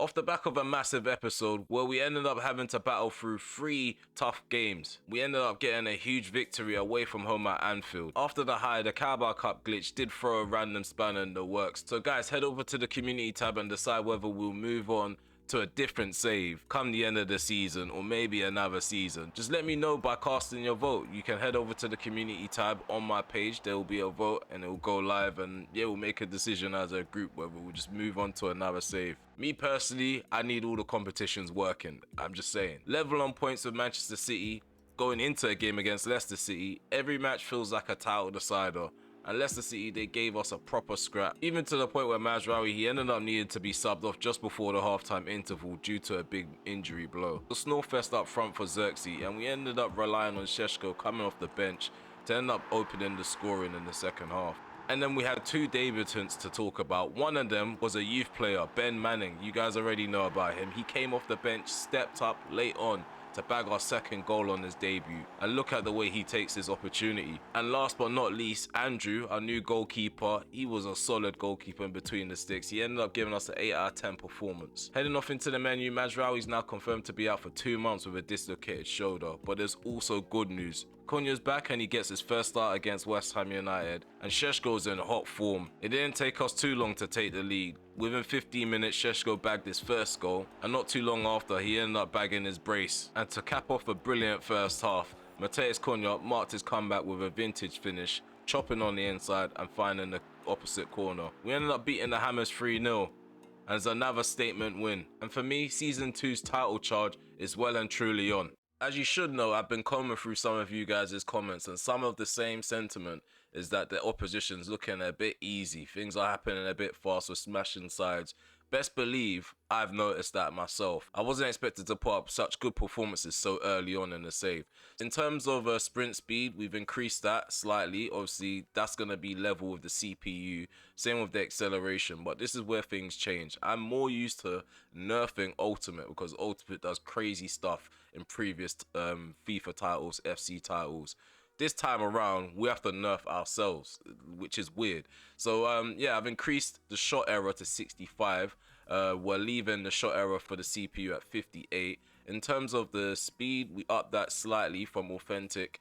Off the back of a massive episode where we ended up having to battle through 3 tough games, we ended up getting a huge victory away from home at Anfield. After the high, the Carabao Cup glitch did throw a random spanner in the works. So guys, head over to the community tab and decide whether we'll move on to a different save come the end of the season or maybe another season. Just let me know by casting your vote. You can head over to the community tab on my page. There will be a vote and it will go live, and yeah, we'll make a decision as a group whether we'll just move on to another save. Me personally, I need all the competitions working. I'm just saying. Level on points with Manchester City going into a game against Leicester City. Every match feels like a title decider. And Leicester City, they gave us a proper scrap. Even to the point where Mazraoui, he ended up needing to be subbed off just before the halftime interval due to a big injury blow. The Snorefest up front for Xerxes, and we ended up relying on Šeško coming off the bench to end up opening the scoring in the second half. And then we had 2 debutants to talk about. One of them was a youth player, Ben Manning. You guys already know about him. He came off the bench, stepped up late on to bag our second goal on his debut, and look at the way he takes his opportunity. And last but not least, Andrew, our new goalkeeper, he was a solid goalkeeper in between the sticks. He ended up giving us an 8 out of 10 performance. Heading off into the menu, Mazraoui is now confirmed to be out for 2 months with a dislocated shoulder, but there's also good news. Konya's back and he gets his first start against West Ham United, and Šeško's in hot form. It didn't take us too long to take the lead. Within 15 minutes, Šeško bagged his first goal, and not too long after, he ended up bagging his brace. And to cap off a brilliant first half, Mateusz Konya marked his comeback with a vintage finish, chopping on the inside and finding the opposite corner. We ended up beating the Hammers 3-0. And it's another statement win. And for me, Season 2's title charge is well and truly on. As you should know, I've been combing through some of you guys' comments, and some of the same sentiment is that the opposition's looking a bit easy. Things are happening a bit fast with smashing sides. Best believe I've noticed that myself. I wasn't expected to put up such good performances so early on in the save. In terms of sprint speed, we've increased that slightly. Obviously, that's going to be level with the CPU. Same with the acceleration, but this is where things change. I'm more used to nerfing Ultimate because Ultimate does crazy stuff in previous FIFA titles, FC titles. This time around, we have to nerf ourselves, which is weird. So, yeah, I've increased the shot error to 65. We're leaving the shot error for the CPU at 58. In terms of the speed, we upped that slightly from authentic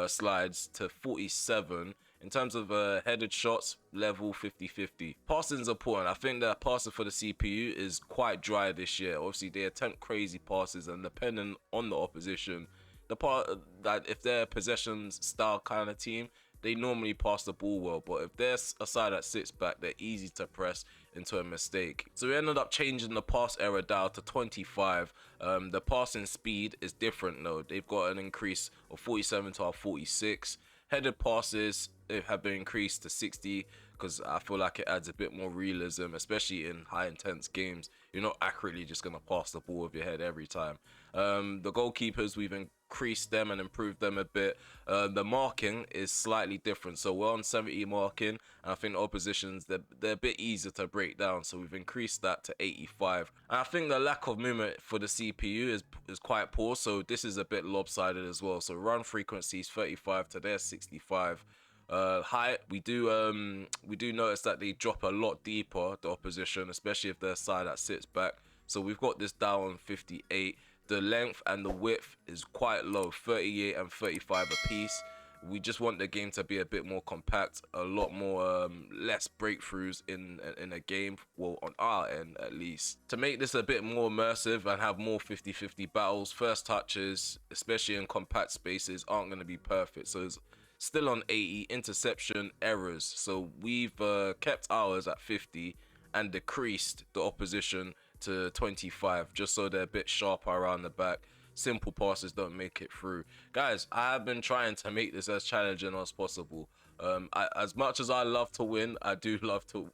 slides to 47. In terms of headed shots, level 50-50. Passing is important. I think that passing for the CPU is quite dry this year. Obviously, they attempt crazy passes, and depending on the opposition, the part that if they're possessions style kind of team, they normally pass the ball well, but if they're a side that sits back, they're easy to press into a mistake. So we ended up changing the pass error dial to 25. The passing speed is different though. They've got an increase of 47 to 46. Headed passes have been increased to 60 because I feel like it adds a bit more realism, especially in high intense games. You're not accurately just going to pass the ball with your head every time. The goalkeepers, we've increased them and improved them a bit. The marking is slightly different, so we're on 70 marking, and I think the oppositions, they're a bit easier to break down, so we've increased that to 85. And I think the lack of movement for the CPU is quite poor, so this is a bit lopsided as well. So run frequency is 35 to their 65. Height, we do notice that they drop a lot deeper, the opposition, especially if they're a side that sits back. So we've got this down 58. The length and the width is quite low, 38 and 35 apiece. We just want the game to be a bit more compact, a lot more less breakthroughs in a game, well, on our end at least. To make this a bit more immersive and have more 50-50 battles, first touches, especially in compact spaces, aren't going to be perfect. So it's still on 80. Interception errors, so we've kept ours at 50 and decreased the opposition to 25, just so they're a bit sharper around the back. Simple passes don't make it through. Guys, I have been trying to make this as challenging as possible. As much as I love to win, I do love to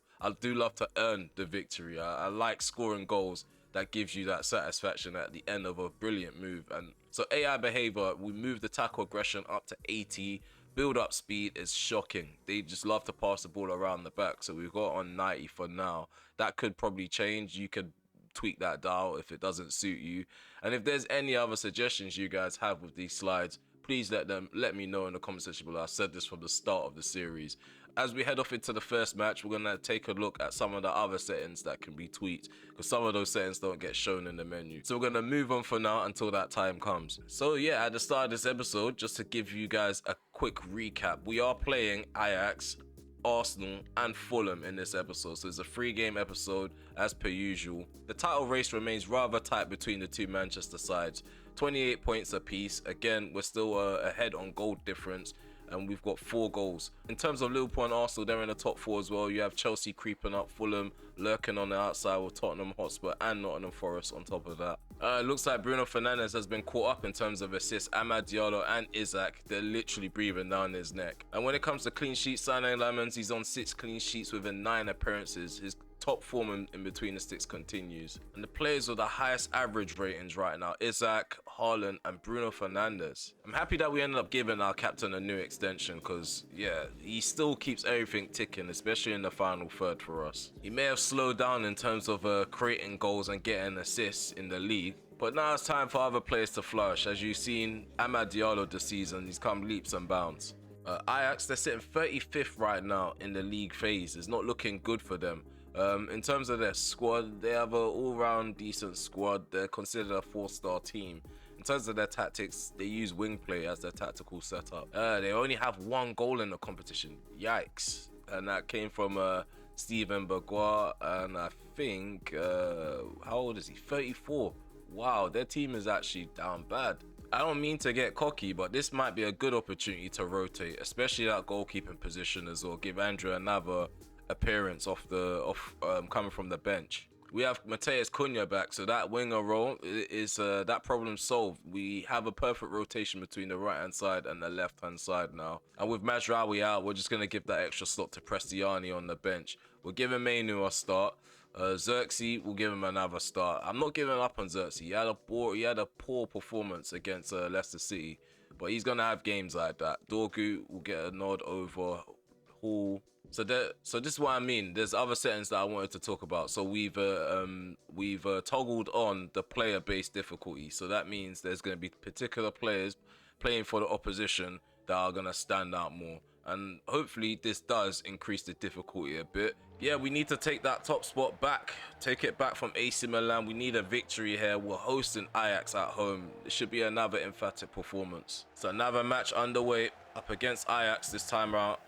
earn the victory. I like scoring goals that gives you that satisfaction at the end of a brilliant move. And so AI behavior, we moved the tackle aggression up to 80. Build up speed is shocking. They just love to pass the ball around the back, so we've got on 90 for now. That could probably change. You could tweak that dial if it doesn't suit you. And if there's any other suggestions you guys have with these slides, please let me know in the comment section below. I said this from the start of the series. As we head off into the first match, we're going to take a look at some of the other settings that can be tweaked, because some of those settings don't get shown in the menu. So we're going to move on for now until that time comes. So yeah, at the start of this episode, just to give you guys a quick recap, we are playing Ajax, Arsenal and Fulham in this episode, so it's a 3-game episode as per usual. The title race remains rather tight between the two Manchester sides, 28 points apiece. Again, we're still ahead on goal difference, and we've got 4 goals. In terms of Liverpool and Arsenal, they're in the top 4 as well. You have Chelsea creeping up, Fulham lurking on the outside with Tottenham Hotspur and Nottingham Forest on top of that. It looks like Bruno Fernandes has been caught up in terms of assists. Amad Diallo and Isaac, they're literally breathing down his neck. And when it comes to clean sheets, Sané Lemons, he's on 6 clean sheets within 9 appearances. His top form in between the sticks continues. And the players with the highest average ratings right now, Isaac, Haaland and Bruno Fernandes. I'm happy that we ended up giving our captain a new extension, because yeah, he still keeps everything ticking, especially in the final third for us. He may have slowed down in terms of creating goals and getting assists in the league, but now it's time for other players to flourish. As you've seen, Amad Diallo this season, he's come leaps and bounds. Ajax, they're sitting 35th right now in the league phase. It's not looking good for them. In terms of their squad, they have an all-round decent squad. They're considered a 4-star team. In terms of their tactics, they use wing play as their tactical setup. They only have 1 goal in the competition. Yikes. And that came from Steven Bergwijn, and I think, how old is he? 34. Wow, their team is actually down bad. I don't mean to get cocky, but this might be a good opportunity to rotate, especially that goalkeeping position as well. Give Andrew another appearance coming from the bench. We have Matheus Cunha back, so that winger role is that problem solved. We have a perfect rotation between the right hand side and the left hand side now. And with Mazraoui out, we're just gonna give that extra slot to Prestiani on the bench. We're giving Mainu a start. Xerxes, will give him another start. I'm not giving up on Xerxes. He had a poor performance against Leicester City, but he's gonna have games like that. Dorgu will get a nod over Hall. So this is what I mean. There's other settings that I wanted to talk about. So we've toggled on the player-based difficulty. So that means there's going to be particular players playing for the opposition that are going to stand out more. And hopefully this does increase the difficulty a bit. Yeah, we need to take that top spot back. Take it back from AC Milan. We need a victory here. We're hosting Ajax at home. It should be another emphatic performance. So another match underway up against Ajax this time around.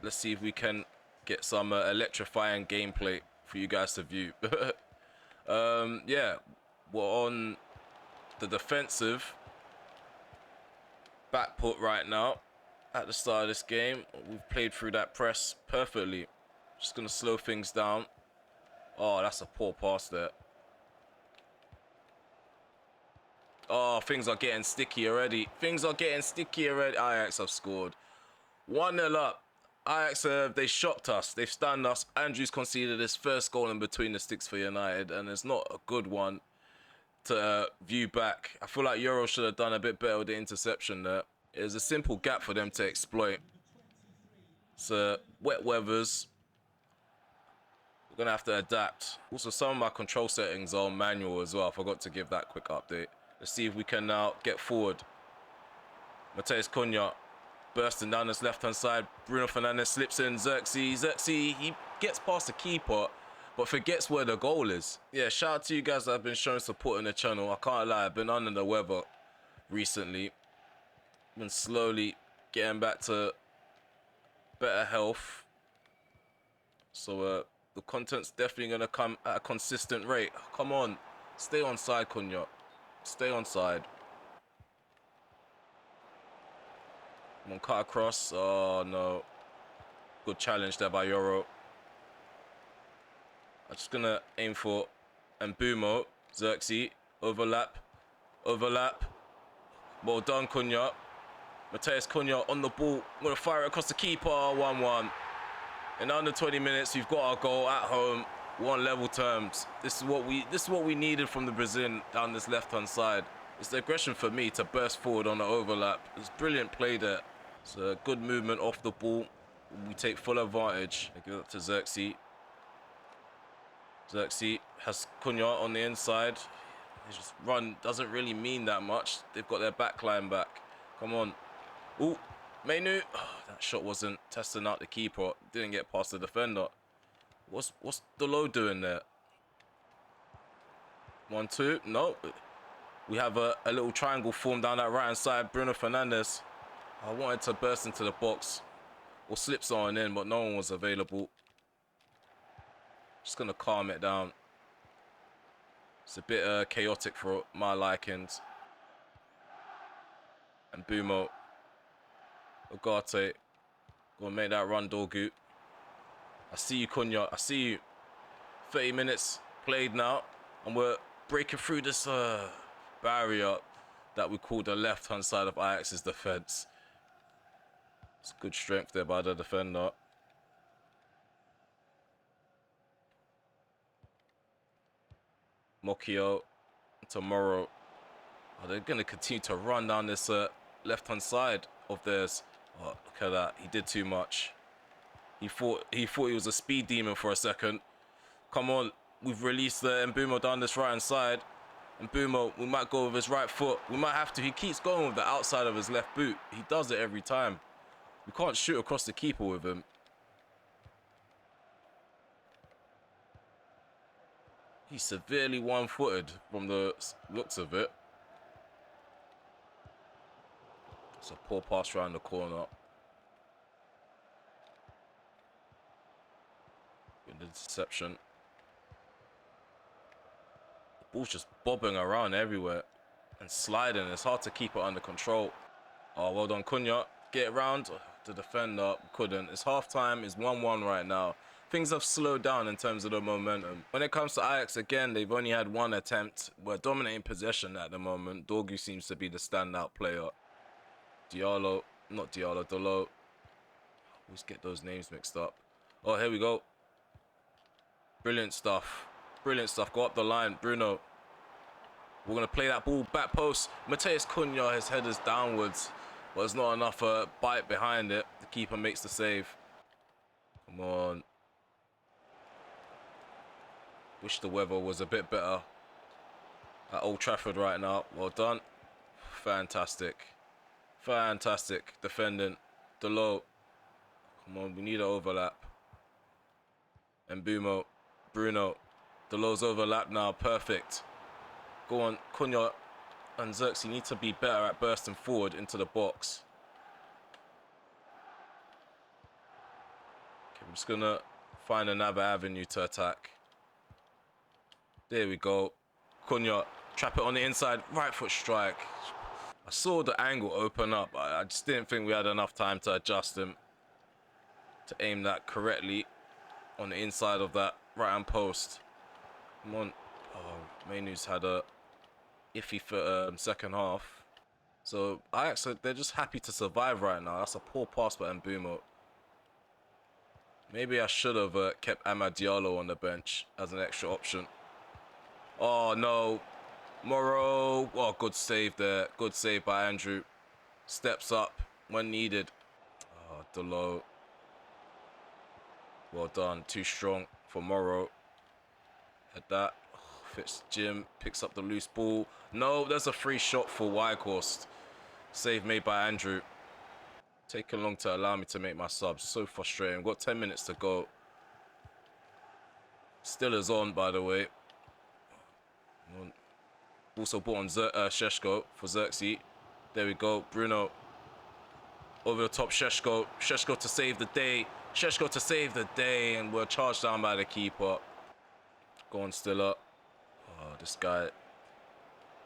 Let's see if we can get some electrifying gameplay for you guys to view. Yeah, we're on the defensive back put right now at the start of this game. We've played through that press perfectly. Just going to slow things down. Oh, that's a poor pass there. Oh, things are getting sticky already. Ajax have scored. 1-0 up. Ajax, they shocked us. They've stunned us. Andrews conceded his first goal in between the sticks for United, and it's not a good one to view back. I feel like Euro should have done a bit better with the interception there. It was a simple gap for them to exploit. So, wet weathers. We're going to have to adapt. Also, some of my control settings are manual as well. I forgot to give that quick update. Let's see if we can now get forward. Matheus Cunha. Bursting down this left-hand side. Bruno Fernandes slips in. Xerxes, he gets past the keeper, but forgets where the goal is. Yeah, shout out to you guys that have been showing support in the channel. I can't lie, I've been under the weather recently. Been slowly getting back to better health. So the content's definitely going to come at a consistent rate. Come on. Stay on side, Cunha. Stay on side. Come on, cut across. Oh, no. Good challenge there by Euro. I'm just going to aim for Mbumo. Xerxes. Overlap. Well done, Cunha. Matheus Cunha on the ball. I'm going to fire it across the keeper. 1-1. In under 20 minutes, we've got our goal at home. We're on level terms. This is what we needed from the Brazilian down this left-hand side. It's the aggression for me to burst forward on the overlap. It's brilliant play there. It's a good movement off the ball. We take full advantage. I give it to Xerxes. Xerxes has Cunha on the inside. His just run doesn't really mean that much. They've got their back line back. Come on. Ooh. Mainu. Oh, that shot wasn't testing out the keeper. Didn't get past the defender. What's Delo doing there? 1-2. No. We have a little triangle formed down that right-hand side. Bruno Fernandes. I wanted to burst into the box or slip someone in, but no one was available. Just going to calm it down. It's a bit chaotic for my likings. And Bumo. Ugarte. Gonna make that run, Dorgu. I see you, Cunha. I see you. 30 minutes played now. And we're breaking through this barrier that we call the left-hand side of Ajax's defense. It's good strength there by the defender. Mokio. Tomorrow. Oh, they're going to continue to run down this left-hand side of theirs. Oh, look at that. He did too much. He thought he was a speed demon for a second. Come on. We've released the Mbumo down this right-hand side. Mbumo, we might go with his right foot. We might have to. He keeps going with the outside of his left boot. He does it every time. We can't shoot across the keeper with him. He's severely one-footed from the looks of it. It's a poor pass around the corner. Good interception. The ball's just bobbing around everywhere and sliding. It's hard to keep it under control. Oh, well done, Cunha. Get around the defender. Couldn't. It's half-time. It's 1-1 right now. Things have slowed down in terms of the momentum. When it comes to Ajax, again, they've only had one attempt. We're dominating possession at the moment. Dorgu seems to be the standout player. Diallo. Not Diallo. Delo. Always get those names mixed up. Oh, here we go. Brilliant stuff. Brilliant stuff. Go up the line. Bruno. We're going to play that ball back post. Mateus Cunha, his head is downwards. But there's not enough bite behind it. The keeper makes the save. Come on. Wish the weather was a bit better at Old Trafford right now. Well done. Fantastic. Fantastic defending. Delo. Come on, we need an overlap. Mbumo. Bruno. Delo's overlap now. Perfect. Go on, Cunha and Xerxes need to be better at bursting forward into the box. Okay, I'm just going to find another avenue to attack. There we go. Cunha, trap it on the inside. Right foot strike. I saw the angle open up. I just didn't think we had enough time to adjust him to aim that correctly on the inside of that right-hand post. Come on. Oh, Mainu's had a iffy for second half. So Ajax, they're just happy to survive right now. That's a poor pass by Mbumo. Maybe I should have kept Amad Diallo on the bench as an extra option. Oh, no. Morrow. Oh, good save there. Good save by Andrew. Steps up when needed. Oh, Delo. Well done. Too strong for Morrow. Had that. Oh, Fitz Jim picks up the loose ball. No, there's a free shot for Weghorst. Save made by Andrew. Taking long to allow me to make my subs. So frustrating. We've got 10 minutes to go. Still is on, by the way. Also bought on Sheshko for Xerxes. There we go. Bruno. Over the top, Sheshko. Sheshko to save the day. Sheshko to save the day. And we're charged down by the keeper. Go on, still up. Oh, this guy.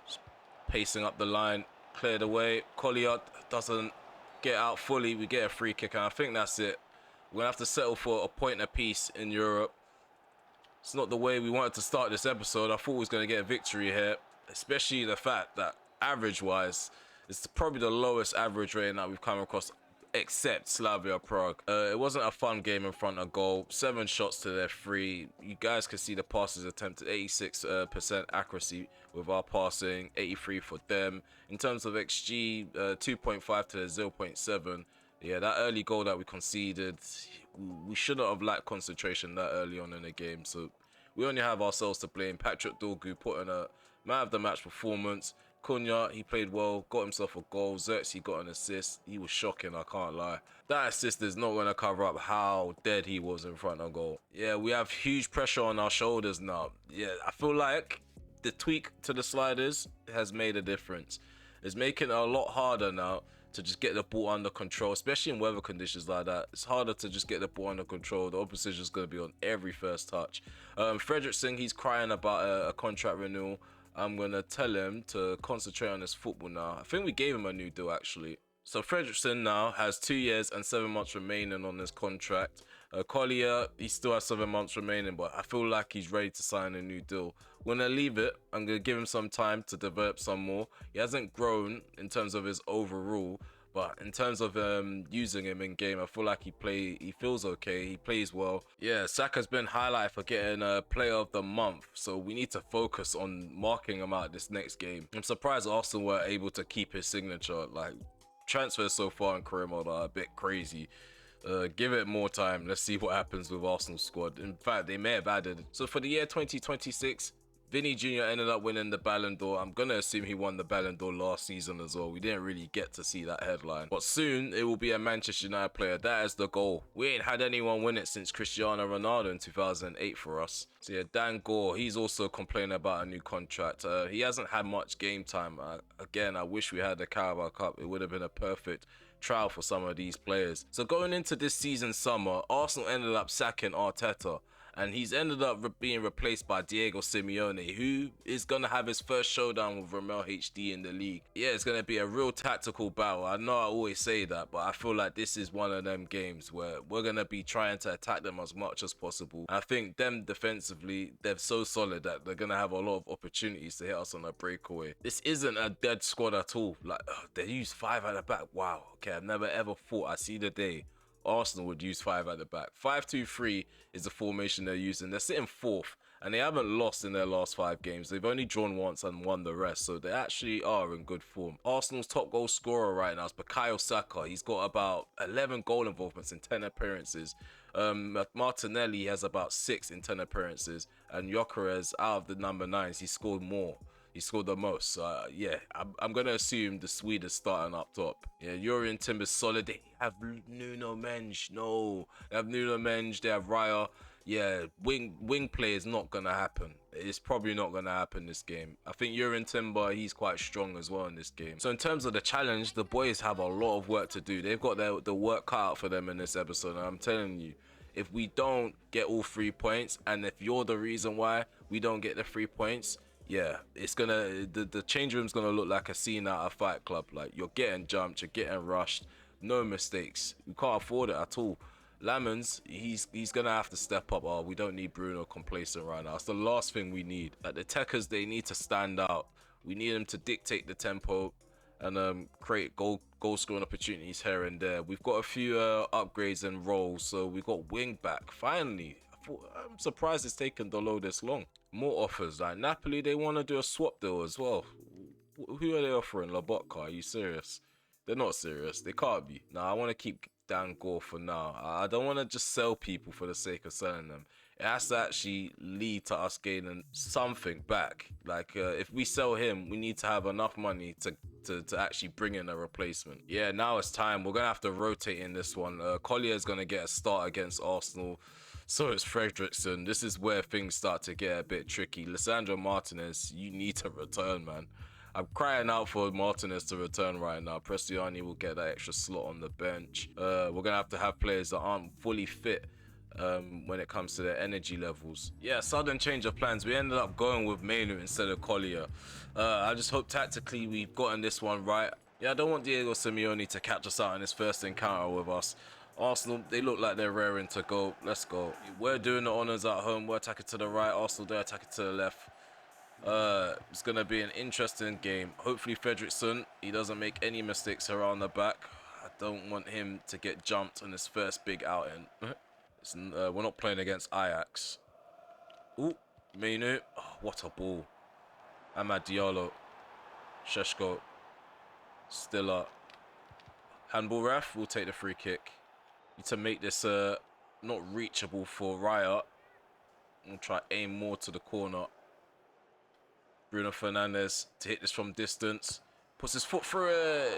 Just pacing up the line. Cleared away. Collier doesn't get out fully. We get a free kick. And I think that's it. We're going to have to settle for a point apiece in Europe. It's not the way we wanted to start this episode. I thought we was going to get a victory here. Especially the fact that average-wise, it's probably the lowest average rating that we've come across except Slavia Prague. It wasn't a fun game in front of goal. 7 shots to their 3. You guys can see the passes attempted. 86% accuracy with our passing. 83 for them. In terms of XG, 2.5 to 0.7. Yeah, that early goal that we conceded, we shouldn't have lacked concentration that early on in the game. So we only have ourselves to blame. Patrick Dorgu put in a man of the match performance. Cunha, he played well, got himself a goal. Xerxes got an assist. He was shocking, I can't lie. That assist is not going to cover up how dead he was in front of goal. Yeah, we have huge pressure on our shoulders now. Yeah, I feel like the tweak to the sliders has made a difference. It's making it a lot harder now to just get the ball under control, especially in weather conditions like that. It's harder to just get the ball under control. The opposition is going to be on every first touch. Fredrickson, he's crying about a contract renewal. I'm going to tell him to concentrate on his football now. I think we gave him a new deal, actually. So Fredrickson now has 2 years and 7 months remaining on his contract. Collier, he still has 7 months remaining, but I feel like he's ready to sign a new deal. When I leave it, I'm going to give him some time to develop some more. He hasn't grown in terms of his overall, but in terms of using him in game, I feel like he feels okay, he plays well. Yeah, Saka's been highlighted for getting a player of the month, so we need to focus on marking him out this next game. I'm surprised Arsenal were able to keep his signature. Like, transfers so far in career mode are a bit crazy. Give it more time. Let's see what happens with Arsenal's squad. In fact, they may have added. So for the year 2026, Vinny Jr. ended up winning the Ballon d'Or. I'm going to assume he won the Ballon d'Or last season as well. We didn't really get to see that headline. But soon, it will be a Manchester United player. That is the goal. We ain't had anyone win it since Cristiano Ronaldo in 2008 for us. So yeah, Dan Gore, he's also complaining about a new contract. He hasn't had much game time. Again, I wish we had the Carabao Cup. It would have been a perfect trial for some of these players. So going into this season's summer, Arsenal ended up sacking Arteta, and he's ended up being replaced by Diego Simeone, who is going to have his first showdown with RemelHD in the league. Yeah, it's going to be a real tactical battle. I know I always say that, but I feel like this is one of them games where we're going to be trying to attack them as much as possible. I think them defensively, they're so solid that they're going to have a lot of opportunities to hit us on a breakaway. This isn't a dead squad at all. Like, they use 5 at the back. Wow. Okay, I've never ever thought I see the day Arsenal would use 5 at the back. 5-2-3 is the formation they're using. They're sitting 4th, and they haven't lost in their last 5 games. They've only drawn once and won the rest, so they actually are in good form. Arsenal's top goal scorer right now is Bukayo Saka. He's got about 11 goal involvements in 10 appearances. Martinelli has about 6 in 10 appearances, and Gyökeres, out of the number 9s, he scored more. He scored the most. So, yeah, I'm going to assume the Swede is starting up top. Yeah, Jurrien Timber's solid. They have Nuno Mensch. No. They have Nuno Mensch. They have Raya. Yeah, wing play is not going to happen. It's probably not going to happen this game. I think Jurrien Timber, he's quite strong as well in this game. So in terms of the challenge, the boys have a lot of work to do. They've got the work cut out for them in this episode. And I'm telling you, if we don't get all 3 points, and if you're the reason why we don't get the 3 points, yeah, it's gonna, the change room's gonna look like a scene out of Fight Club. Like, you're getting jumped, you're getting rushed, no mistakes. We can't afford it at all. Lamens, he's gonna have to step up. Oh, we don't need Bruno complacent right now. It's the last thing we need. Like, the techers, they need to stand out. We need them to dictate the tempo and create goal scoring opportunities here and there. We've got a few upgrades and roles, so we've got wing back. Finally, I'm surprised it's taken Dolo this long. More offers. Like Napoli, they want to do a swap deal as well. Who are they offering? Lobotka? Are you serious? They're not serious. They can't be. Nah, I want to keep Dan Gore for now. I don't want to just sell people for the sake of selling them. It has to actually lead to us gaining something back. Like, if we sell him, we need to have enough money to actually bring in a replacement. Yeah, now it's time. We're going to have to rotate in this one. Collier is going to get a start against Arsenal. So is Fredrickson. This is where things start to get a bit tricky. Lisandro Martinez, you need to return, man. I'm crying out for Martinez to return right now. Prestiani will get that extra slot on the bench. We're going to have players that aren't fully fit when it comes to their energy levels. Yeah, sudden change of plans. We ended up going with Mainu instead of Collier. I just hope tactically we've gotten this one right. Yeah, I don't want Diego Simeone to catch us out in his first encounter with us. Arsenal, they look like they're raring to go. Let's go. We're doing the honours at home. We're attacking to the right. Arsenal, they're attacking to the left. It's going to be an interesting game. Hopefully Fredrickson, he doesn't make any mistakes around the back. I don't want him to get jumped on his first big outing. We're not playing against Ajax. Ooh, Mainu. Oh, what a ball. Amad Diallo. Sheshko. Stiller. Handball ref. We'll take the free kick. Need to make this not reachable for Raya. We'll try aim more to the corner. Bruno Fernandes to hit this from distance. Puts his foot through it.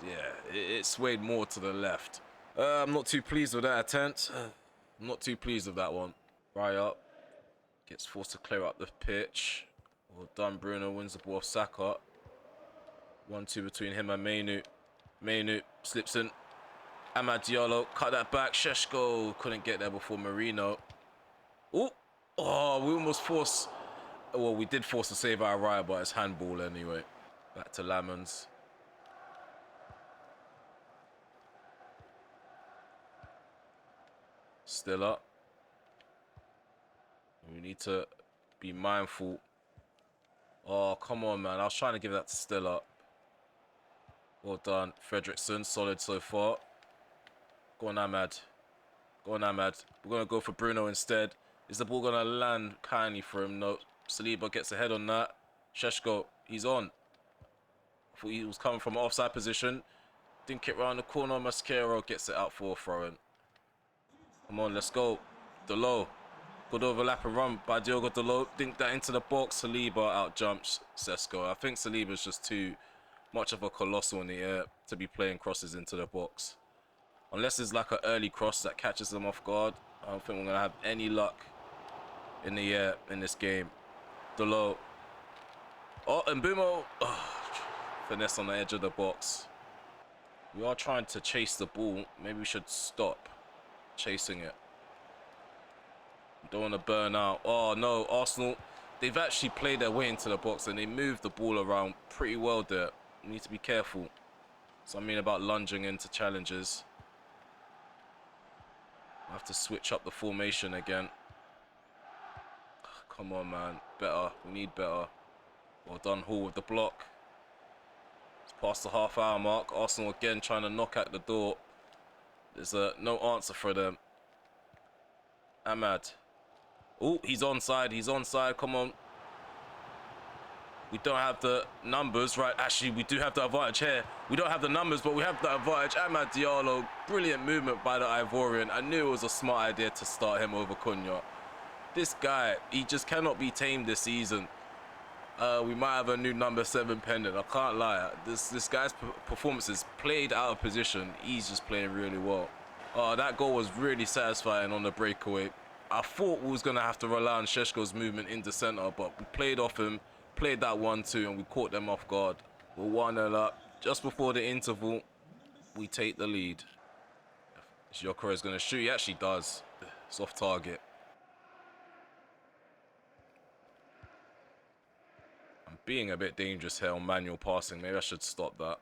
Yeah, it swayed more to the left. I'm not too pleased with that attempt. I'm not too pleased with that one. Right up. Gets forced to clear up the pitch. Well done, Bruno. Wins the ball off Saka. 1-2 between him and Mainu. Mainu slips in. Amad Diallo. Cut that back. Šeško couldn't get there before Marino. Ooh. Oh, we almost forced... Well, we did force a save out of Raya, but it's handball anyway. Back to Lamans. Still up. We need to be mindful. Oh, come on, man. I was trying to give that to Stiller. Well done. Fredrickson, solid so far. Go on, Ahmad. Go on, Ahmad. We're going to go for Bruno instead. Is the ball going to land kindly for him? No. Saliba gets ahead on that. Šeško, he's on. I thought he was coming from offside position. Didn't get round the corner. Mascaro gets it out for a throw-in. Come on, let's go. Delo. Good overlap and run by Diogo Delo. Dink that into the box. Saliba out jumps Sesko. I think Saliba's just too much of a colossal in the air to be playing crosses into the box. Unless it's like an early cross that catches them off guard, I don't think we're going to have any luck in the air in this game. Delo. Oh, and Mbumo. Oh, finesse on the edge of the box. We are trying to chase the ball. Maybe we should stop chasing it. Don't want to burn out. Oh, no. Arsenal, they've actually played their way into the box and they moved the ball around pretty well there. We need to be careful. So I mean about lunging into challenges. I have to switch up the formation again. Come on, man. Better. We need better. Well done, Hall, with the block. It's past the half-hour mark. Arsenal again trying to knock at the door. There's no answer for them. Ahmad. Oh, he's onside. He's onside. Come on. We don't have the numbers. Right, actually, we do have the advantage here. We don't have the numbers, but we have the advantage. Amad Diallo. Brilliant movement by the Ivorian. I knew it was a smart idea to start him over Cunha. This guy, he just cannot be tamed this season. We might have a new number 7 pendant. I can't lie. This guy's performances played out of position. He's just playing really well. Oh, that goal was really satisfying on the breakaway. I thought we was going to have to rely on Šeško's movement into centre, but we played off him, played that 1-2, and we caught them off guard. We're 1-0 up. Just before the interval, we take the lead. Gyökeres is going to shoot. He actually does. It's off target. I'm being a bit dangerous here on manual passing. Maybe I should stop that.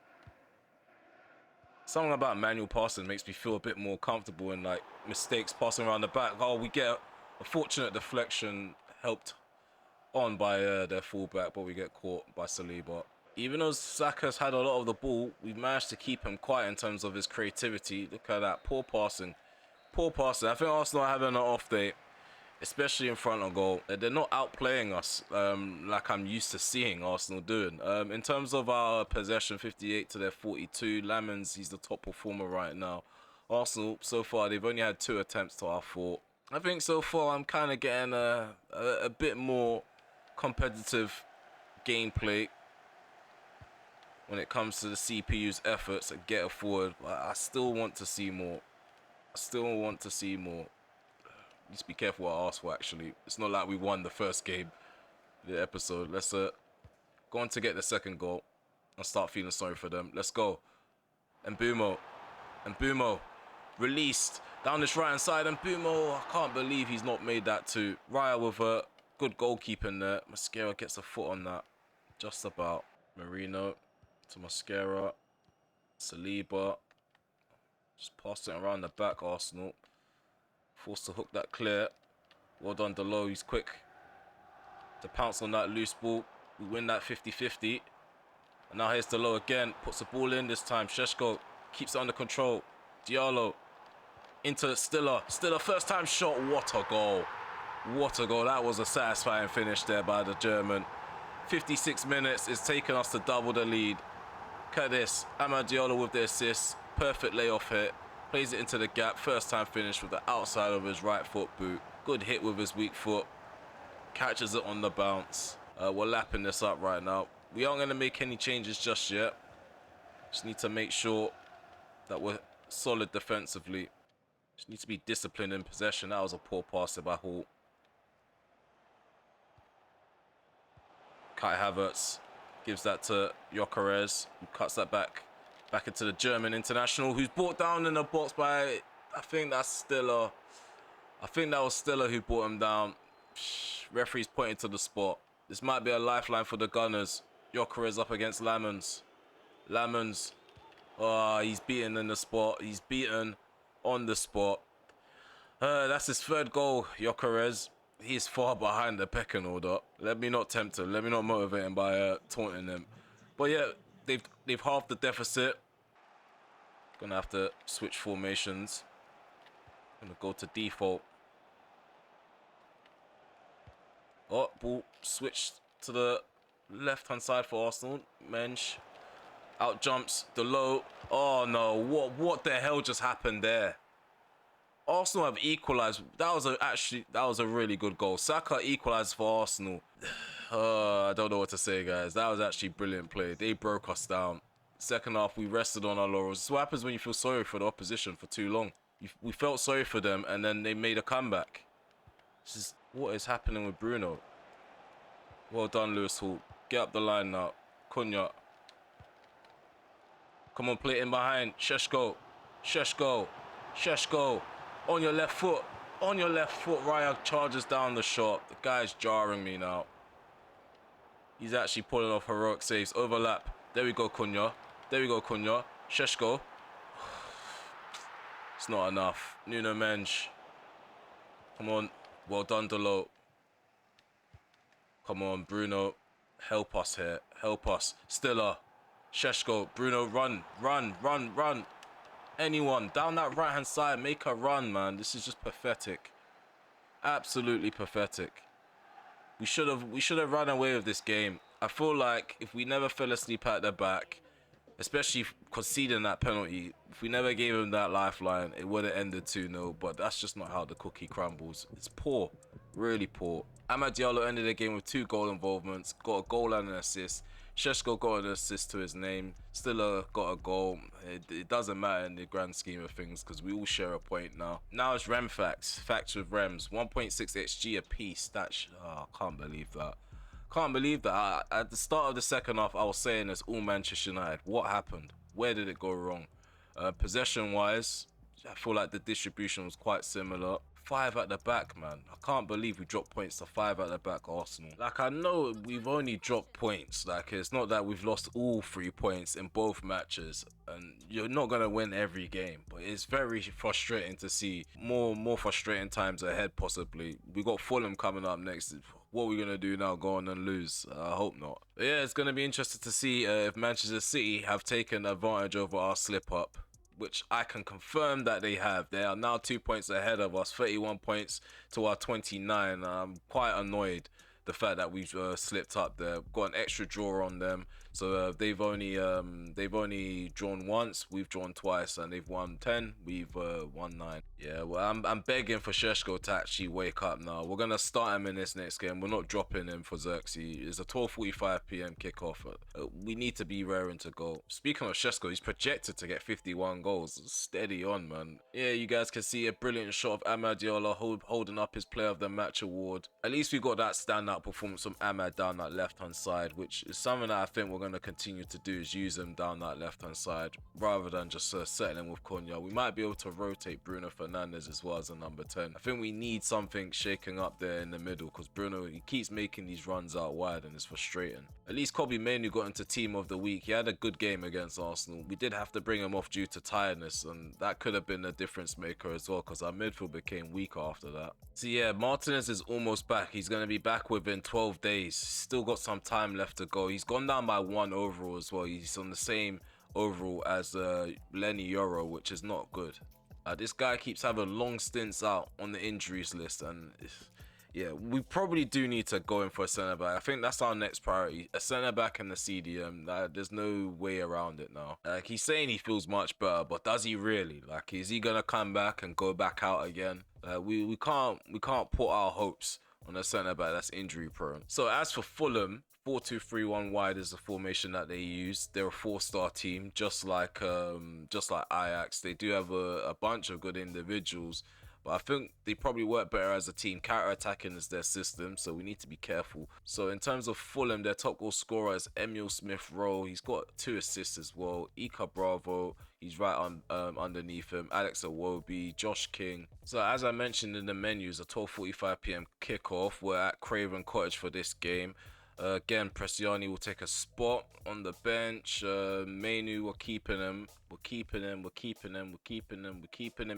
Something about manual passing makes me feel a bit more comfortable in like mistakes passing around the back. Oh, we get a fortunate deflection helped on by their fullback, but we get caught by Saliba. Even though Saka's had a lot of the ball, we've managed to keep him quiet in terms of his creativity. Look at that, poor passing. Poor passing. I think Arsenal are having an off day, especially in front of goal. They're not outplaying us like I'm used to seeing Arsenal doing. In terms of our possession, 58 to their 42. Lamans, he's the top performer right now. Arsenal, so far, they've only had 2 attempts to our 4. I think so far I'm kind of getting a bit more competitive gameplay when it comes to the CPU's efforts at get forward. But I still want to see more. I still want to see more. Just be careful what I ask for, actually. It's not like we won the first game of the episode. Let's go on to get the second goal and start feeling sorry for them. Let's go. And Mbumo released down this right hand side. And Mbumo, I can't believe he's not made that too. Raya with a good goalkeeping there. Mascara gets a foot on that. Just about. Marino to Mascara. Saliba. Just passed it around the back, Arsenal. Forced to hook that clear. Well done, Delo. He's quick to pounce on that loose ball. We win that 50-50. And now here's Delo again. Puts the ball in this time. Šeško keeps it under control. Diallo into Stiller. Stiller, first time shot. What a goal. What a goal. That was a satisfying finish there by the German. 56 minutes. It's taken us to double the lead. Look at this. Amad Diallo with the assist. Perfect layoff hit. Plays it into the gap. First time finish with the outside of his right foot boot. Good hit with his weak foot. Catches it on the bounce. We're lapping this up right now. We aren't going to make any changes just yet. Just need to make sure that we're solid defensively. Just need to be disciplined in possession. That was a poor pass by Hall. Kai Havertz gives that to Gyökeres, who cuts that back into the German international, who's brought down in the box by, I think that's Stiller. I think that was Stiller who brought him down. Referee's pointing to the spot. This might be a lifeline for the Gunners. Gyökeres up against Lammens. Lammens. Oh, he's beaten in the spot. He's beaten on the spot. That's his third goal, Gyökeres. He's far behind the pecking order. Let me not tempt him. Let me not motivate him by taunting him. But yeah, they've halved the deficit. Gonna have to switch formations. Gonna go to default. Oh, ball switched to the left-hand side for Arsenal. Mensch. Out jumps Delo. Oh no, what the hell just happened there? Arsenal have equalised. That was a really good goal. Saka equalised for Arsenal. I don't know what to say, guys. That was actually brilliant play. They broke us down. Second half, we rested on our laurels. This is what happens when you feel sorry for the opposition for too long. We felt sorry for them, and then they made a comeback. This is what is happening with Bruno. Well done, Lewis Hall. Get up the line now. Cunha. Come on, play it in behind. Šeško. Šeško. Šeško. On your left foot. On your left foot. Raya charges down the shot. The guy's jarring me now. He's actually pulling off heroic saves. Overlap. There we go, Cunha. There we go, Cunha. Šeško. It's not enough. Nuno Mensch. Come on. Well done, Delo. Come on, Bruno. Help us here. Help us. Stiller. Šeško. Bruno, run. Run. Run. Run. Anyone down that right hand side, make a run, man. This is just pathetic. Absolutely pathetic. We should have run away with this game. I feel like if we never fell asleep at the back, especially conceding that penalty, if we never gave him that lifeline, it would have ended 2-0. But that's just not how the cookie crumbles. It's poor, really poor. Amad Diallo ended the game with 2 goal involvements, got a goal and an assist. Šeško got an assist to his name. Stiller got a goal. It doesn't matter in the grand scheme of things because we all share a point now. Now it's Rem facts. Facts with Rems. 1.6 XG a piece. I can't believe that. Can't believe that. At the start of the second half, I was saying it's all Manchester United. What happened? Where did it go wrong? Possession-wise, I feel like the distribution was quite similar. 5 at the back, man. I can't believe we dropped points to 5 at the back, Arsenal. Like, I know we've only dropped points. Like, it's not that we've lost all 3 points in both matches. And you're not going to win every game. But it's very frustrating to see more frustrating times ahead, possibly. We got Fulham coming up next. What are we going to do now? Go on and lose? I hope not. But yeah, it's going to be interesting to see if Manchester City have taken advantage over our slip-up, which I can confirm that they have. They are now 2 points ahead of us, 31 points to our 29. I'm quite annoyed the fact that we've slipped up there. Got an extra draw on them, so they've only drawn once, we've drawn twice, and they've won 10. We've won 9. Yeah, well, I'm begging for Šeško to actually wake up now. We're gonna start him in this next game. We're not dropping him for Xerxes. It's a 12:45 p.m. kickoff. We need to be raring to go. Speaking of Šeško, he's projected to get 51 goals. Steady on, man. Yeah, you guys can see a brilliant shot of Amad Diallo holding up his Player of the Match award. At least we got that standout performance from Amad down that left-hand side, which is something that I think we're going to continue to do, is use him down that left-hand side rather than just settling with Cunha. We might be able to rotate Bruno Fernandes as well as a number 10. I think we need something shaking up there in the middle because Bruno, he keeps making these runs out wide and it's frustrating. At least Kobbie Mainoo got into Team of the Week. He had a good game against Arsenal. We did have to bring him off due to tiredness, and that could have been a difference maker as well because our midfield became weaker after that. So yeah, Martinez is almost back. He's going to be back within 12 days. Still got some time left to go. He's gone down by 1 overall as well. He's on the same overall as Lenny Yoro, which is not good. This guy keeps having long stints out on the injuries list, and yeah, we probably do need to go in for a centre back. I think that's our next priority, a centre back and a CDM. There's no way around it now. Like, he's saying he feels much better, but does he really? Like, is he gonna come back and go back out again? We can't put our hopes on a centre back that's injury prone. So as for Fulham, 4-2-3-1 wide is the formation that they use. They're a 4-star team, just like Ajax. They do have a bunch of good individuals, but I think they probably work better as a team. Counter-attacking is their system, so we need to be careful. So in terms of Fulham, their top goal scorer is Emil Smith-Rowe. He's got 2 assists as well. Ika Bravo, he's right on underneath him. Alex Iwobi, Josh King. So as I mentioned in the menus, a 12:45 p.m. kickoff. We're at Craven Cottage for this game. Again, Prestiani will take a spot on the bench. Mainu, we're keeping him. We're keeping him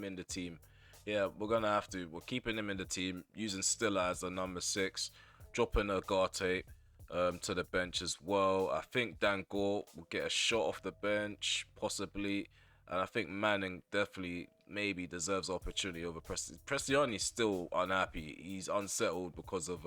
in the team. Yeah, we're going to have to. We're keeping him in the team, using Stiller as the number 6, dropping Agate to the bench as well. I think Dan Gore will get a shot off the bench, possibly. And I think Manning definitely maybe deserves opportunity over Prestiani. Prestiani's still unhappy. He's unsettled because of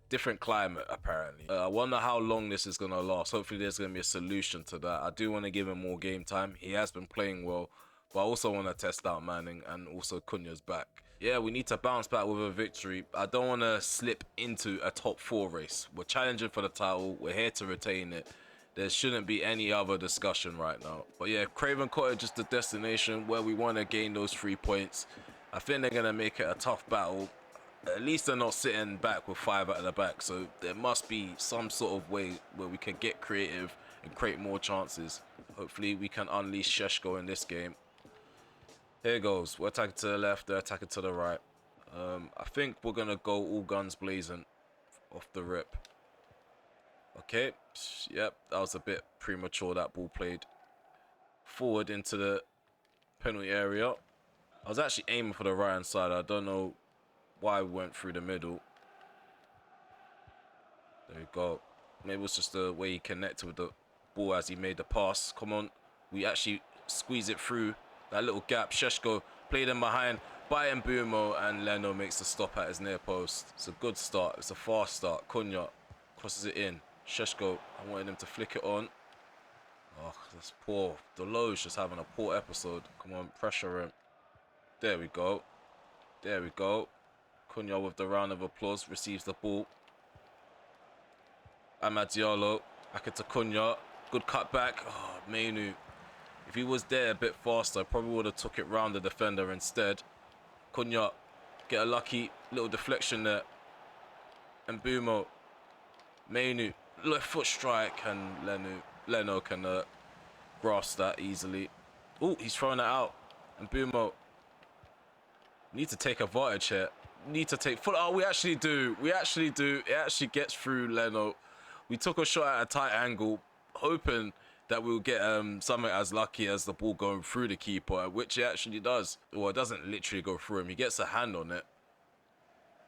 different climate, apparently. I wonder how long this is going to last. Hopefully there's going to be a solution to that. I do want to give him more game time. He has been playing well, but I also want to test out Manning, and also Cunha's back. Yeah, we need to bounce back with a victory. I don't want to slip into a top 4 race. We're challenging for the title. We're here to retain it. There shouldn't be any other discussion right now. But yeah, Craven Cottage is the destination where we want to gain those 3 points. I think they're going to make it a tough battle. At least they're not sitting back with 5 at the back, so there must be some sort of way where we can get creative and create more chances. Hopefully we can unleash Sheshko in this game. Here goes. We're attacking to the left, they're attacking to the right. I think we're going to go all guns blazing off the rip. Okay, yep, that was a bit premature, that ball played forward into the penalty area. I was actually aiming for the right hand side. I don't know why we went through the middle. There we go. Maybe it's just the way he connected with the ball as he made the pass. Come on, we actually squeeze it through that little gap. Sheshko played in behind by Mbumo, and Leno makes the stop at his near post. It's a good start. It's a fast start. Cunha crosses it in. Sheshko, I wanted him to flick it on. Oh, that's poor. Deloge's just having a poor episode. Come on, pressure him. There we go. There we go. Cunha with the round of applause receives the ball. Amad Diallo, back into Cunha. Good cut back. Oh, Mainu. If he was there a bit faster, probably would have took it round the defender instead. Cunha, get a lucky little deflection there. Mbumo. Mainu, left foot strike, and Leno can grasp that easily. Oh, he's throwing it out. Mbumo. Need to take advantage here. Need to take full. Oh, we actually do. We actually do. It actually gets through Leno. We took a shot at a tight angle, hoping that we'll get something as lucky as the ball going through the keeper, which it actually does. Well, it doesn't literally go through him. He gets a hand on it,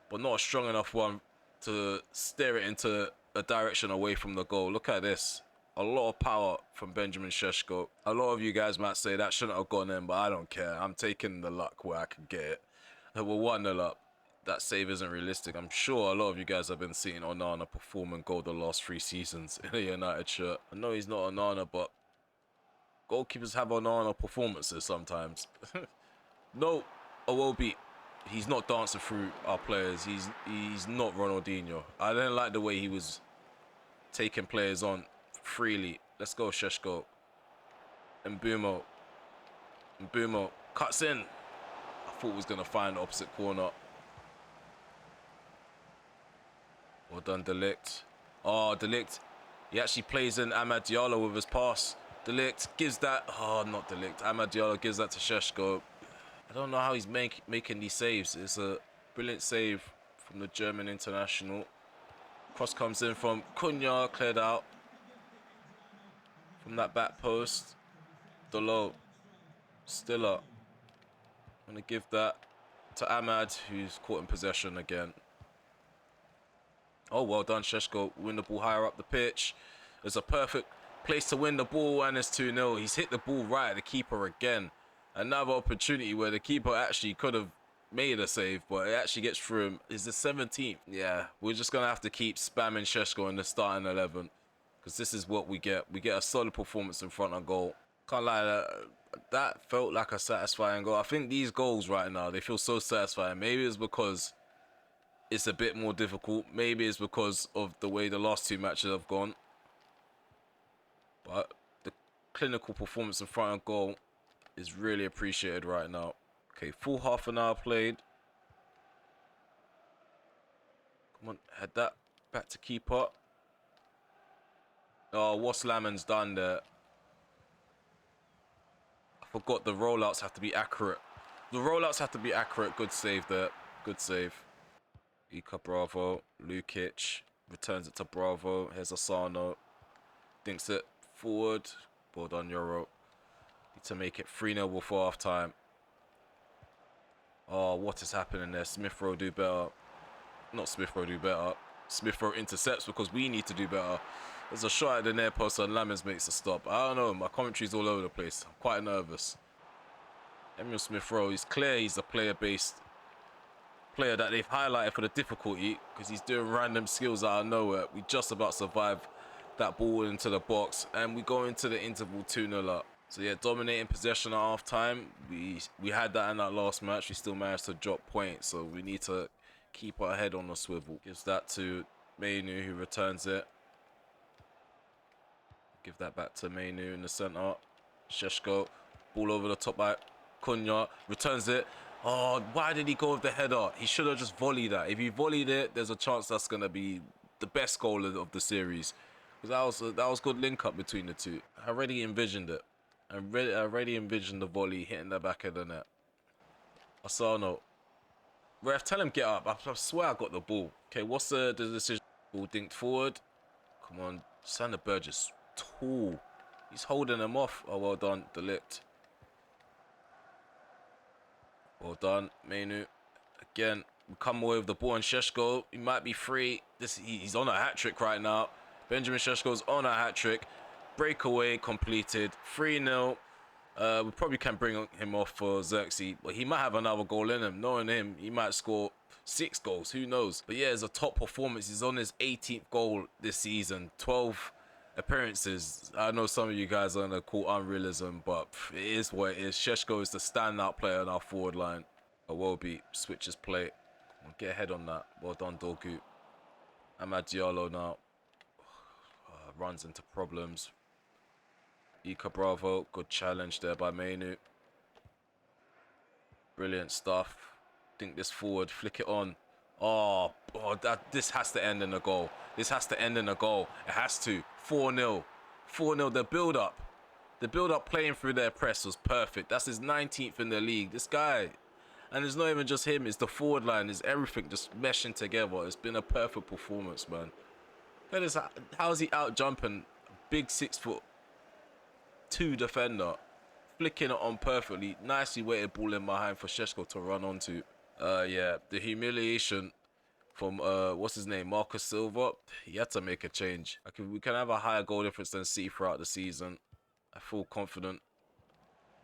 but not a strong enough one to steer it into a direction away from the goal. Look at this. A lot of power from Benjamin Sheshko. A lot of you guys might say that shouldn't have gone in, but I don't care. I'm taking the luck where I can get it. We're 1-0 up. That save isn't realistic. I'm sure a lot of you guys have been seeing Onana perform and goal the last 3 seasons in a United shirt. I know he's not Onana, but goalkeepers have Onana performances sometimes. No, Iwobi, he's not dancing through our players. He's not Ronaldinho. I didn't like the way he was taking players on freely. Let's go, Sheshko. Mbumo cuts in. I thought he was going to find the opposite corner. Well done, De Ligt. Oh, De Ligt. He actually plays in Amad Diallo with his pass. De Ligt gives that. Oh, not De Ligt. Amad Diallo gives that to Sheshko. I don't know how he's making these saves. It's a brilliant save from the German international. Cross comes in from Cunha, cleared out from that back post. Delo, Stiller. I'm going to give that to Amad, who's caught in possession again. Oh, well done, Sheshko. Win the ball higher up the pitch. It's a perfect place to win the ball, and it's 2-0. He's hit the ball right at the keeper again. Another opportunity where the keeper actually could have made a save, but it actually gets through him. Is the 17th. Yeah, we're just going to have to keep spamming Sheshko in the starting 11, because this is what we get. We get a solid performance in front of goal. Can't lie, that felt like a satisfying goal. I think these goals right now, they feel so satisfying. Maybe it's because it's a bit more difficult. Maybe it's because of the way the last 2 matches have gone. But the clinical performance in front of goal is really appreciated right now. Okay, full half an hour played. Come on, head that back to keeper. Oh, what's Lamon's done there? I forgot the rollouts have to be accurate. The rollouts have to be accurate. Good save there. Good save. Ika Bravo. Lukic returns it to Bravo. Here's Asano. Thinks it forward. Ball done, Euro. Need to make it 3-0 before half time. Oh, what is happening there? Smith Rowe do better. Not Smith Rowe do better. Smith Rowe intercepts because we need to do better. There's a shot at the near post and Lamens makes a stop. I don't know. My commentary's all over the place. I'm quite nervous. Emil Smith Rowe, he's clear he's a player-based player that they've highlighted for the difficulty because he's doing random skills out of nowhere. We just about survived that ball into the box and we go into the interval 2-0 up. So yeah, dominating possession at half time. We had that in that last match. We still managed to drop points, so we need to keep our head on the swivel. Gives that to Mainu, who returns it. Give that back to Mainu in the centre. Sheshko, ball over the top by Cunha, returns it. Oh, why did he go with the header? He should have just volleyed that. If he volleyed it, there's a chance that's going to be the best goal of the series. Because that was good link up between the two. I already envisioned it. I already envisioned the volley hitting the back of the net. Asano. Ref, tell him get up. I swear I got the ball. Okay, what's the decision? Ball dinked forward. Come on. Sander Burgess. Tall. He's holding him off. Oh, well done. Delict. Well done. Mainu. Again, we come away with the ball on Sheshko. He might be free. He's on a hat-trick right now. Benjamin Sheshko's on a hat-trick. Breakaway completed. 3-0. We probably can bring him off for Xerxes, but he might have another goal in him. Knowing him, he might score 6 goals. Who knows? But yeah, it's a top performance. He's on his 18th goal this season. 12 appearances. I know some of you guys are going to call unrealism, but it is what it is. Sheshko is the standout player on our forward line. Awobi switches play. Get ahead on that. Well done, Dorgu. Amad Diallo now. Runs into problems. Ika Bravo, good challenge there by Mainu. Brilliant stuff. Think this forward, flick it on. Oh, this has to end in a goal. This has to end in a goal. It has to. 4-0. 4-0, the build-up. The build-up playing through their press was perfect. That's his 19th in the league. This guy. And it's not even just him, it's the forward line. It's everything just meshing together. It's been a perfect performance, man. Look at this. How's he out jumping? Big 6'2" defender, flicking it on perfectly. Nicely weighted ball in behind for Sheshko to run onto. Yeah, the humiliation from what's his name, Marcus Silva. He had to make a change. We can have a higher goal difference than C throughout the season. I feel confident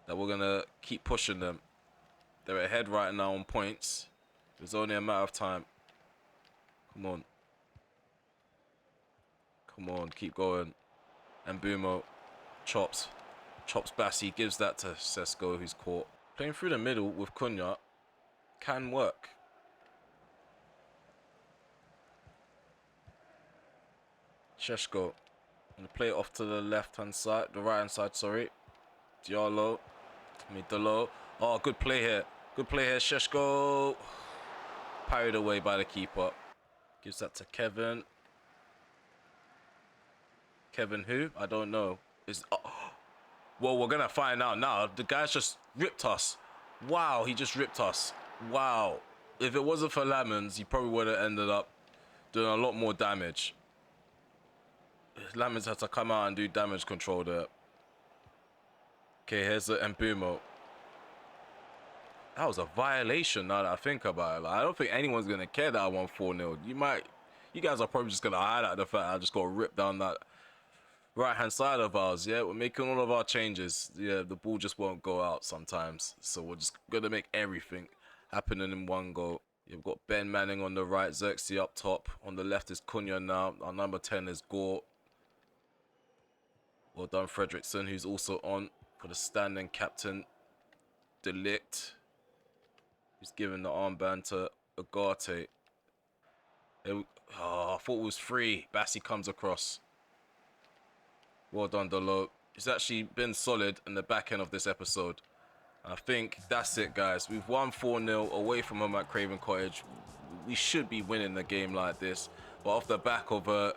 that we're gonna keep pushing them. They're ahead right now on points. It's only a matter of time. Come on. Come on, keep going. And Bumo chops Bassi, gives that to Sesko, who's caught. Playing through the middle with Cunha can work. Sheshko. Gonna play it off to the left-hand side, the right-hand side, sorry. Diallo. Midolo. Oh, good play here. Good play here, Sheshko. Parried away by the keeper. Gives that to Kevin. Kevin who? I don't know. Well, we're gonna find out now. The guy's just ripped us. Wow, he just ripped us. Wow. If it wasn't for Lamens, he probably would have ended up doing a lot more damage. Lamens had to come out and do damage control there. Okay, here's the Mbumo. That was a violation now that I think about it. Like, I don't think anyone's gonna care that I won 4-0. You guys are probably just gonna highlight the fact I just got ripped down that right-hand side of ours. Yeah, we're making all of our changes. Yeah, the ball just won't go out sometimes. So we're just gonna make everything happening in one go. You've got Ben Manning on the right, Xerxes up top. On the left is Cunha now. Our number 10 is Gore. Well done, Fredrickson, who's also on for the standing captain. Delict, who's given the armband to Agate. Oh, I thought it was free. Bassi comes across. Well done, Dolo. It's actually been solid in the back end of this episode. I think that's it, guys. We've won 4-0 away from home at Craven Cottage. We should be winning the game like this. But off the back of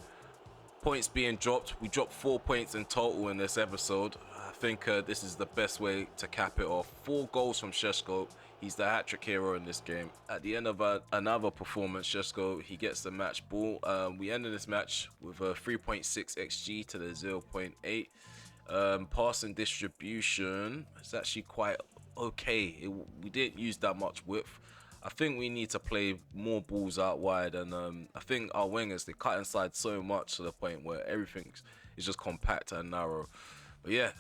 points being dropped, we dropped 4 points in total in this episode. I think this is the best way to cap it off. 4 goals from Šeško. He's the hat-trick hero in this game. At the end of another performance, Šeško, he gets the match ball. We ended this match with a 3.6 XG to the 0.8. Passing distribution is actually quite okay. We didn't use that much width. I think we need to play more balls out wide, and I think our wingers, they cut inside so much to the point where everything is just compact and narrow. But yeah,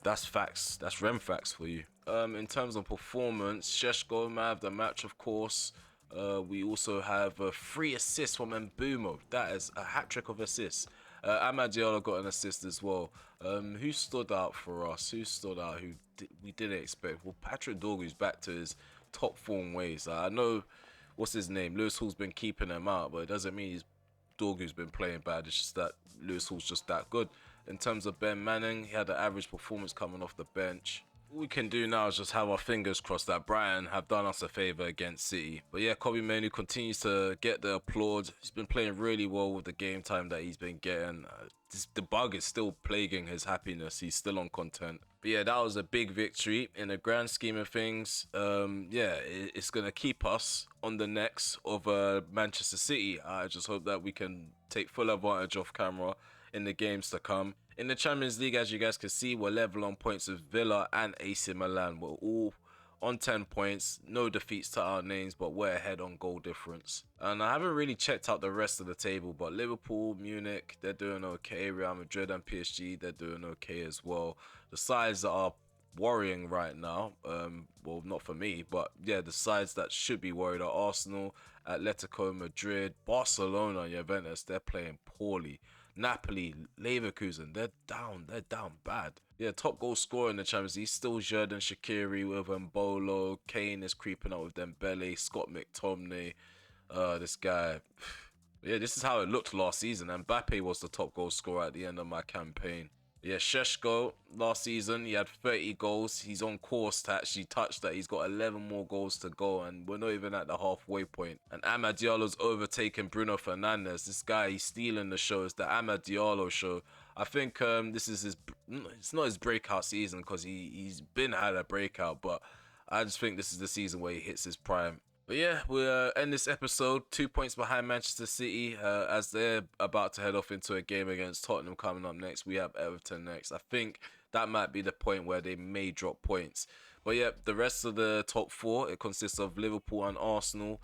that's facts. That's Rem facts for you. In terms of performance, Šeško man of the match, of course. We also have 3 assists from Mbumo. That is a hat-trick of assists. Amad Diallo got an assist as well. Who stood out for us? Who stood out who we didn't expect? Well, Patrick Dorgu's back to his top form ways. I know, what's his name? Lewis Hall's been keeping him out, but it doesn't mean Dorgu's been playing bad. It's just that Lewis Hall's just that good. In terms of Ben Manning, he had an average performance coming off the bench. All we can do now is just have our fingers crossed that Brighton have done us a favour against City. But yeah, Kobbie Mainoo continues to get the applause. He's been playing really well with the game time that he's been getting. The bug is still plaguing his happiness. He's still on content. But yeah, that was a big victory. In the grand scheme of things, yeah, it's going to keep us on the necks of Manchester City. I just hope that we can take full advantage of camera in the games to come. In the Champions League, as you guys can see, we're level on points with Villa and AC Milan. We're all on 10 points, no defeats to our names, but we're ahead on goal difference. And I haven't really checked out the rest of the table, but Liverpool, Munich, they're doing okay. Real Madrid and PSG, they're doing okay as well. The sides that are worrying right now, well, not for me, but yeah, the sides that should be worried are Arsenal, Atletico Madrid, Barcelona, and Juventus. They're playing poorly. Napoli, Leverkusen, they're down bad. Yeah, top goal scorer in the Champions League, still Xherdan Shaqiri with Mbolo. Kane is creeping up with Dembele, Scott McTominay, this guy. Yeah, this is how it looked last season. Mbappe was the top goal scorer at the end of my campaign. Yeah, Šeško, last season, he had 30 goals. He's on course to actually touch that. He's got 11 more goals to go, and we're not even at the halfway point. And Amad Diallo's overtaken Bruno Fernandes. This guy, he's stealing the show. It's the Amad Diallo show. I think this is it's not his breakout season, because he's been had a breakout, but I just think this is the season where he hits his prime. But yeah, we'll end this episode 2 points behind Manchester City as they're about to head off into a game against Tottenham coming up next. We have Everton next. I think that might be the point where they may drop points. But yeah, the rest of the top 4, it consists of Liverpool and Arsenal.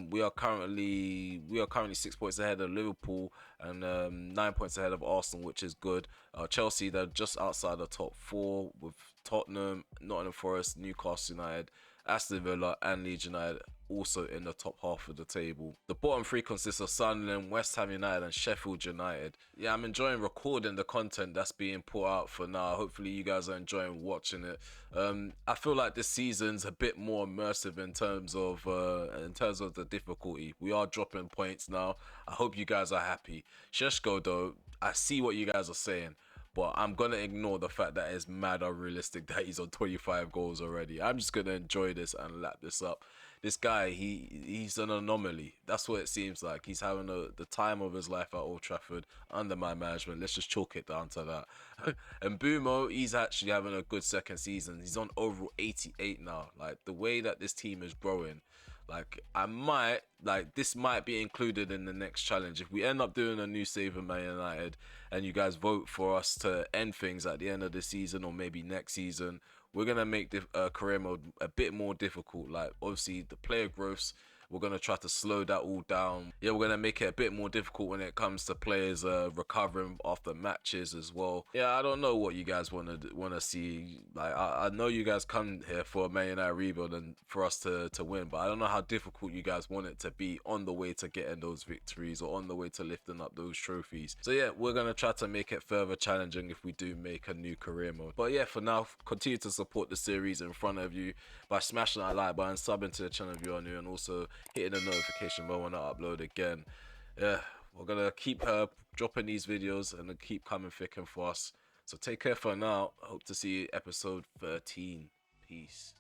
We are currently 6 points ahead of Liverpool and 9 points ahead of Arsenal, which is good. Chelsea, they're just outside the top 4 with Tottenham, Nottingham Forest, Newcastle United, Aston Villa and Leeds United also in the top half of the table. The bottom 3 consists of Sunderland, West Ham United and Sheffield United. Yeah, I'm enjoying recording the content that's being put out for now. Hopefully you guys are enjoying watching it. I feel like this season's a bit more immersive in terms of the difficulty. We are dropping points now. I hope you guys are happy. Šeško though, I see what you guys are saying, but I'm going to ignore the fact that it's mad unrealistic that he's on 25 goals already. I'm just going to enjoy this and lap this up. This guy, he's an anomaly. That's what it seems like. He's having the time of his life at Old Trafford under my management. Let's just chalk it down to that. And Mbumo, he's actually having a good second season. He's on overall 88 now. Like, the way that this team is growing, this might be included in the next challenge. If we end up doing a new save in Man United and you guys vote for us to end things at the end of the season or maybe next season, we're going to make the career mode a bit more difficult. Like, obviously, the player growths, we're going to try to slow that all down. Yeah, we're going to make it a bit more difficult when it comes to players recovering after matches as well. Yeah, I don't know what you guys want to see. Like, I know you guys come here for a Man United rebuild and for us to win, but I don't know how difficult you guys want it to be on the way to getting those victories or on the way to lifting up those trophies. So yeah, we're going to try to make it further challenging if we do make a new career mode. But yeah, for now, continue to support the series in front of you by smashing that like button, subbing to the channel if you are new, and also hitting the notification bell when I upload again. Yeah, we're gonna keep dropping these videos and keep coming thick and fast. So take care for now. I hope to see you episode 13. Peace.